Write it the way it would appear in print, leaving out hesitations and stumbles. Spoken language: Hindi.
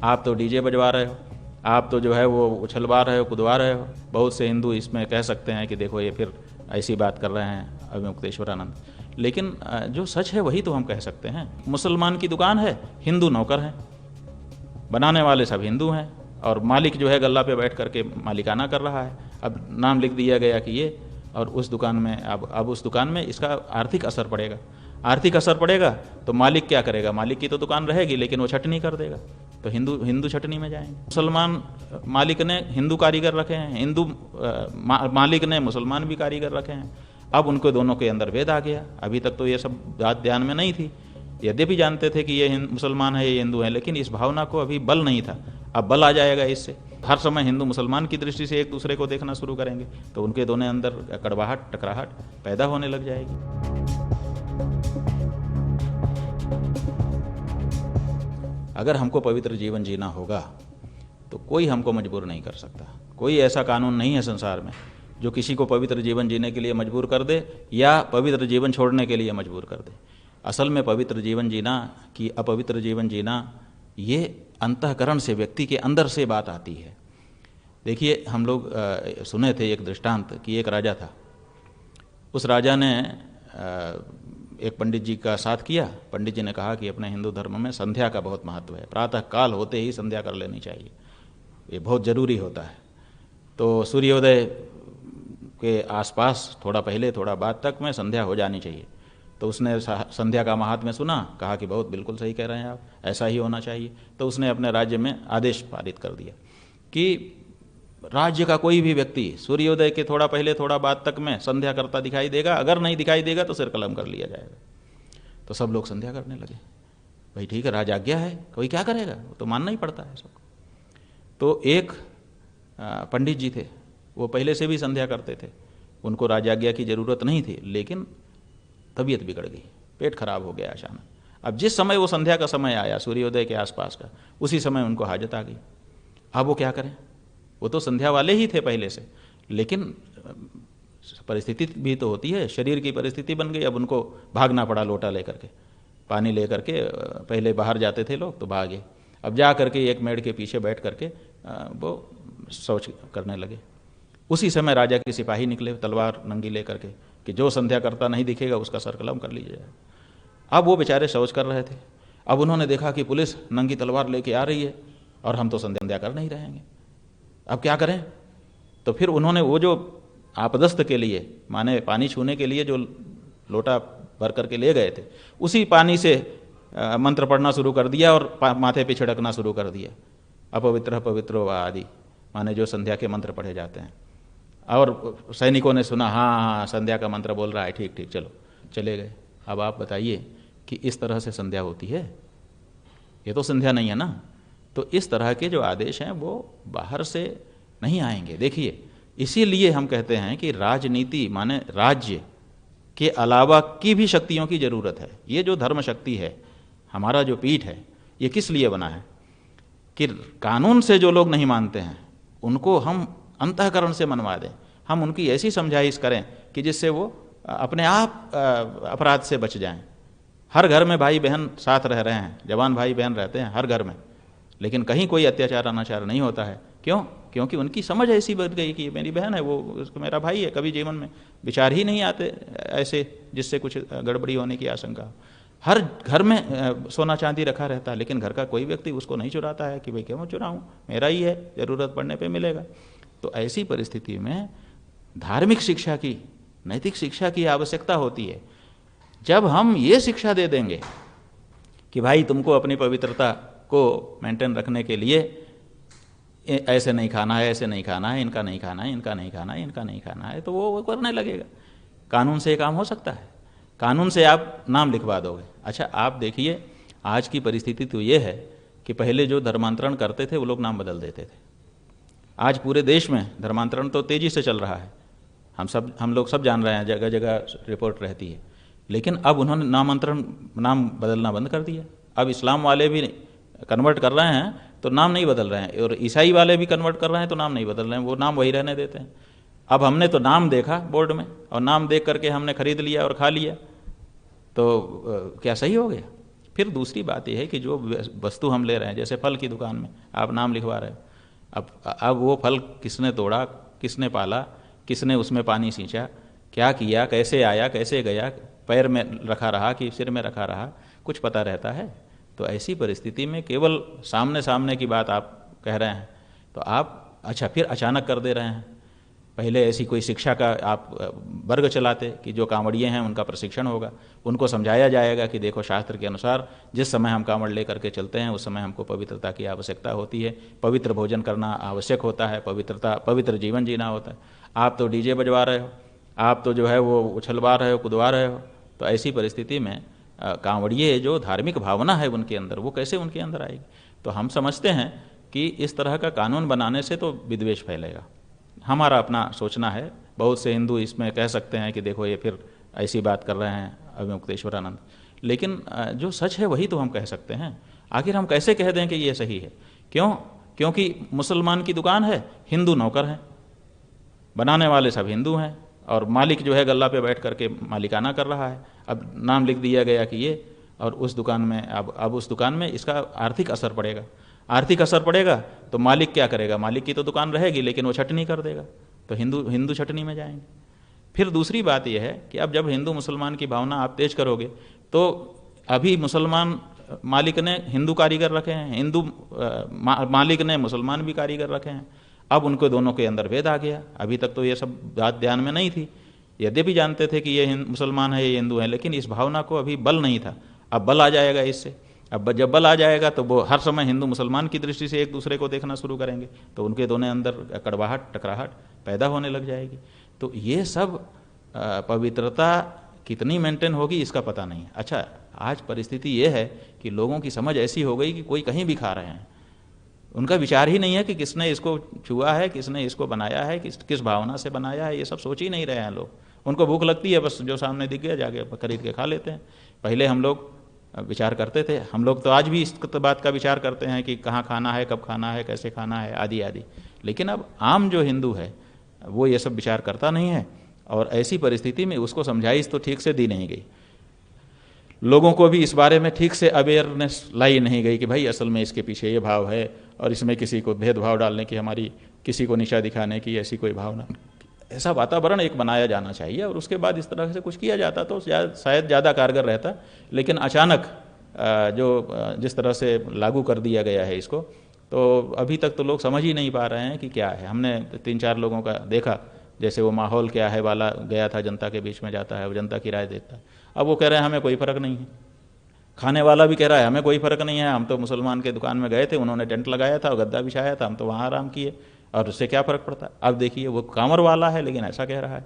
आप तो डीजे बजवा रहे हो, आप तो जो है वो उछलवा रहे हो, कूदवा रहे हो। बहुत से हिंदू इसमें कह सकते हैं कि देखो ये फिर ऐसी बात कर रहे हैं अविमुक्तेश्वरानंद, लेकिन जो सच है वही तो हम कह सकते हैं। मुसलमान की दुकान है, हिंदू नौकर हैं, बनाने वाले सब हिंदू हैं, और मालिक जो है गल्ला पे बैठ करके मालिकाना कर रहा है। अब नाम लिख दिया गया कि ये, और उस दुकान में अब उस दुकान में इसका आर्थिक असर पड़ेगा। आर्थिक असर पड़ेगा तो मालिक क्या करेगा? मालिक की तो दुकान रहेगी लेकिन वो छटनी कर देगा, तो हिंदू छटनी में जाएंगे। मुसलमान मालिक ने हिंदू कारीगर रखे हैं, हिंदू मालिक ने मुसलमान भी कारीगर रखे हैं। अब उनको दोनों के अंदर भेद आ गया। अभी तक तो ये सब बात ध्यान में नहीं थी, यद्यपि जानते थे कि ये मुसलमान है, ये हिंदू है, लेकिन इस भावना को अभी बल नहीं था। अब बल आ जाएगा इससे। हर समय हिंदू मुसलमान की दृष्टि से एक दूसरे को देखना शुरू करेंगे तो उनके दोनों अंदर कड़वाहट, टकराहट पैदा होने लग जाएगी। अगर हमको पवित्र जीवन जीना होगा तो कोई हमको मजबूर नहीं कर सकता। कोई ऐसा कानून नहीं है संसार में जो किसी को पवित्र जीवन जीने के लिए मजबूर कर दे या पवित्र जीवन छोड़ने के लिए मजबूर कर दे। असल में पवित्र जीवन जीना कि अपवित्र जीवन जीना, ये अंतःकरण से, व्यक्ति के अंदर से बात आती है। देखिए, हम लोग सुने थे एक दृष्टांत कि एक राजा था। उस राजा ने एक पंडित जी का साथ किया। पंडित जी ने कहा कि अपने हिंदू धर्म में संध्या का बहुत महत्व है, प्रातः काल होते ही संध्या कर लेनी चाहिए, ये बहुत ज़रूरी होता है। तो सूर्योदय के आसपास थोड़ा पहले थोड़ा बाद तक में संध्या हो जानी चाहिए। तो उसने संध्या का महात्म्य सुना, कहा कि बहुत बिल्कुल सही कह रहे हैं आप, ऐसा ही होना चाहिए। तो उसने अपने राज्य में आदेश पारित कर दिया कि राज्य का कोई भी व्यक्ति सूर्योदय के थोड़ा पहले थोड़ा बाद तक में संध्या करता दिखाई देगा, अगर नहीं दिखाई देगा तो सिर कलम कर लिया जाएगा। तो सब लोग संध्या करने लगे। भाई ठीक है, राज आज्ञा है, कोई क्या करेगा, वो तो मानना ही पड़ता है सबको। तो एक पंडित जी थे, वो पहले से भी संध्या करते थे, उनको राज आज्ञा की ज़रूरत नहीं थी, लेकिन तबीयत बिगड़ गई, पेट खराब हो गया अचानक। अब जिस समय वो संध्या का समय आया, सूर्योदय के आसपास का, उसी समय उनको हाजत आ गई। अब वो क्या करें? वो तो संध्या वाले ही थे पहले से, लेकिन परिस्थिति भी तो होती है, शरीर की परिस्थिति बन गई। अब उनको भागना पड़ा लोटा लेकर के, पानी लेकर के। पहले बाहर जाते थे लोग तो भागे, अब जा करके एक मेड़ के पीछे बैठ करके वो शौच करने लगे। उसी समय राजा के सिपाही निकले तलवार नंगी लेकर के कि जो संध्या करता नहीं दिखेगा उसका सर कलम कर लीजिए। अब वो बेचारे शौच कर रहे थे। अब उन्होंने देखा कि पुलिस नंगी तलवार लेके आ रही है और हम तो संध्या कर नहीं रहेंगे, अब क्या करें? तो फिर उन्होंने वो जो आपदस्थ के लिए, माने पानी छूने के लिए जो लोटा भर करके ले गए थे, उसी पानी से मंत्र पढ़ना शुरू कर दिया और माथे पे छिड़कना शुरू कर दिया। अपवित्र पवित्रो व आदि, माने जो संध्या के मंत्र पढ़े जाते हैं। और सैनिकों ने सुना, हाँ हाँ संध्या का मंत्र बोल रहा है, ठीक ठीक, चलो, चले गए। अब आप बताइए कि इस तरह से संध्या होती है? ये तो संध्या नहीं है ना। तो इस तरह के जो आदेश हैं वो बाहर से नहीं आएंगे। देखिए, इसीलिए हम कहते हैं कि राजनीति माने राज्य के अलावा की भी शक्तियों की ज़रूरत है। ये जो धर्म शक्ति है, हमारा जो पीठ है, ये किस लिए बना है कि कानून से जो लोग नहीं मानते हैं उनको हम अंतःकरण से मनवा दें, हम उनकी ऐसी समझाइश करें कि जिससे वो अपने आप अपराध से बच जाएं। हर घर में भाई बहन साथ रह रहे हैं, जवान भाई बहन रहते हैं हर घर में, लेकिन कहीं कोई अत्याचार अनाचार नहीं होता है। क्यों? क्योंकि उनकी समझ ऐसी बन गई कि मेरी बहन है, वो उसको मेरा भाई है। कभी जीवन में विचार ही नहीं आते ऐसे जिससे कुछ गड़बड़ी होने की आशंका। हर घर में सोना चांदी रखा रहता है, लेकिन घर का कोई व्यक्ति उसको नहीं चुराता है कि भाई क्यों चुराऊं, मेरा ही है, ज़रूरत पड़ने पे मिलेगा। तो ऐसी परिस्थिति में धार्मिक शिक्षा की, नैतिक शिक्षा की आवश्यकता होती है। जब हम ये शिक्षा दे देंगे कि भाई तुमको अपनी पवित्रता को मेंटेन रखने के लिए ऐसे नहीं खाना है, ऐसे नहीं खाना है, इनका नहीं खाना है, इनका नहीं खाना है, इनका नहीं खाना है, तो वो करने लगेगा। कानून से काम हो सकता है, कानून से आप नाम लिखवा दोगे। अच्छा, आप देखिए आज की परिस्थिति तो ये है कि पहले जो धर्मांतरण करते थे वो लोग नाम बदल देते थे। आज पूरे देश में धर्मांतरण तो तेज़ी से चल रहा है, हम लोग सब जान रहे हैं, जगह जगह रिपोर्ट रहती है। लेकिन अब उन्होंने नाम बदलना बंद कर दिया। अब इस्लाम वाले भी कन्वर्ट कर रहे हैं तो नाम नहीं बदल रहे हैं, और ईसाई वाले भी कन्वर्ट कर रहे हैं तो नाम नहीं बदल रहे हैं, वो नाम वही रहने देते हैं। अब हमने तो नाम देखा बोर्ड में और नाम देख करके हमने खरीद लिया और खा लिया, तो क्या सही हो गया? फिर दूसरी बात यह है कि जो वस्तु हम ले रहे हैं, जैसे फल की दुकान में आप नाम लिखवा रहे हो, अब वो फल किसने तोड़ा, किसने पाला, किसने उसमें पानी सींचा, क्या किया, कैसे आया, कैसे गया, पैर में रखा रहा कि सिर में रखा रहा, कुछ पता रहता है? तो ऐसी परिस्थिति में केवल सामने सामने की बात आप कह रहे हैं तो आप अच्छा फिर अचानक कर दे रहे हैं। पहले ऐसी कोई शिक्षा का आप वर्ग चलाते कि जो कांवड़िए हैं उनका प्रशिक्षण होगा, उनको समझाया जाएगा कि देखो शास्त्र के अनुसार जिस समय हम कांवड़ लेकर के चलते हैं उस समय हमको पवित्रता की आवश्यकता होती है, पवित्र भोजन करना आवश्यक होता है, पवित्र जीवन जीना होता है। आप तो डीजे बजवा रहे हो, आप तो जो है वो उछलवा रहे हो, कूदवा रहे हो। तो ऐसी परिस्थिति में कांवड़िए जो धार्मिक भावना है उनके अंदर, वो कैसे उनके अंदर आएगी? तो हम समझते हैं कि इस तरह का कानून बनाने से तो विद्वेष फैलेगा। हमारा अपना सोचना है। बहुत से हिंदू इसमें कह सकते हैं कि देखो ये फिर ऐसी बात कर रहे हैं अविमुक्तेश्वरानंद, लेकिन जो सच है वही तो हम कह सकते हैं। आखिर हम कैसे कह दें कि ये सही है? क्यों? क्योंकि मुसलमान की दुकान है, हिंदू नौकर हैं, बनाने वाले सब हिंदू हैं और मालिक जो है गल्ला पे बैठ करके मालिकाना कर रहा है। अब नाम लिख दिया गया कि ये, और उस दुकान में अब उस दुकान में इसका आर्थिक असर पड़ेगा। आर्थिक असर पड़ेगा तो मालिक क्या करेगा? मालिक की तो दुकान रहेगी लेकिन वो छटनी कर देगा, तो हिंदू छटनी में जाएंगे। फिर दूसरी बात यह है कि अब जब हिंदू मुसलमान की भावना आप तेज करोगे तो अभी मुसलमान मालिक ने हिंदू कारीगर रखे हैं, हिंदू मालिक ने मुसलमान भी कारीगर रखे हैं। अब उनको दोनों के अंदर भेद आ गया। अभी तक तो ये सब बात ध्यान में नहीं थी, यद्यपि जानते थे कि ये मुसलमान है, ये हिंदू है, लेकिन इस भावना को अभी बल नहीं था। अब बल आ जाएगा इससे। अब जब बल आ जाएगा तो वो हर समय हिंदू मुसलमान की दृष्टि से एक दूसरे को देखना शुरू करेंगे, तो उनके दोनों अंदर कड़वाहट, टकराहट पैदा होने लग जाएगी। तो ये सब पवित्रता कितनी मेंटेन होगी इसका पता नहीं। अच्छा, आज परिस्थिति ये है कि लोगों की समझ ऐसी हो गई कि कोई कहीं भी खा रहे हैं, उनका विचार ही नहीं है कि किसने इसको छुआ है, किसने इसको बनाया है, किस भावना से बनाया है, ये सब सोच ही नहीं रहे हैं लोग। उनको भूख लगती है, बस जो सामने दिख गया जाके खरीद के खा लेते हैं। पहले हम लोग विचार करते थे, हम लोग तो आज भी इस बात का विचार करते हैं कि कहाँ खाना है, कब खाना है, कैसे खाना है, आदि आदि। लेकिन अब आम जो हिंदू है वो ये सब विचार करता नहीं है, और ऐसी परिस्थिति में उसको समझाइश तो ठीक से दी नहीं गई। लोगों को भी इस बारे में ठीक से अवेयरनेस लाई नहीं गई कि भाई असल में इसके पीछे ये भाव है, और इसमें किसी को भेदभाव डालने की, हमारी किसी को नीचा दिखाने की ऐसी कोई भावना। ऐसा वातावरण एक बनाया जाना चाहिए, और उसके बाद इस तरह से कुछ किया जाता तो शायद ज़्यादा कारगर रहता। लेकिन अचानक जिस तरह से लागू कर दिया गया है इसको, तो अभी तक तो लोग समझ ही नहीं पा रहे हैं कि क्या है। हमने 3-4 लोगों का देखा, जैसे वो माहौल क्या है वाला गया था, जनता के बीच में जाता है, वो जनता की राय देता है। अब वो कह रहे हैं हमें कोई फ़र्क नहीं है। खाने वाला भी कह रहा है हमें कोई फ़र्क नहीं है, हम तो मुसलमान के दुकान में गए थे, उन्होंने टेंट लगाया था और गद्दा बिछाया था, हम तो वहाँ आराम किए, और उससे क्या फ़र्क पड़ता है। अब देखिए वो कांवर वाला है लेकिन ऐसा कह रहा है।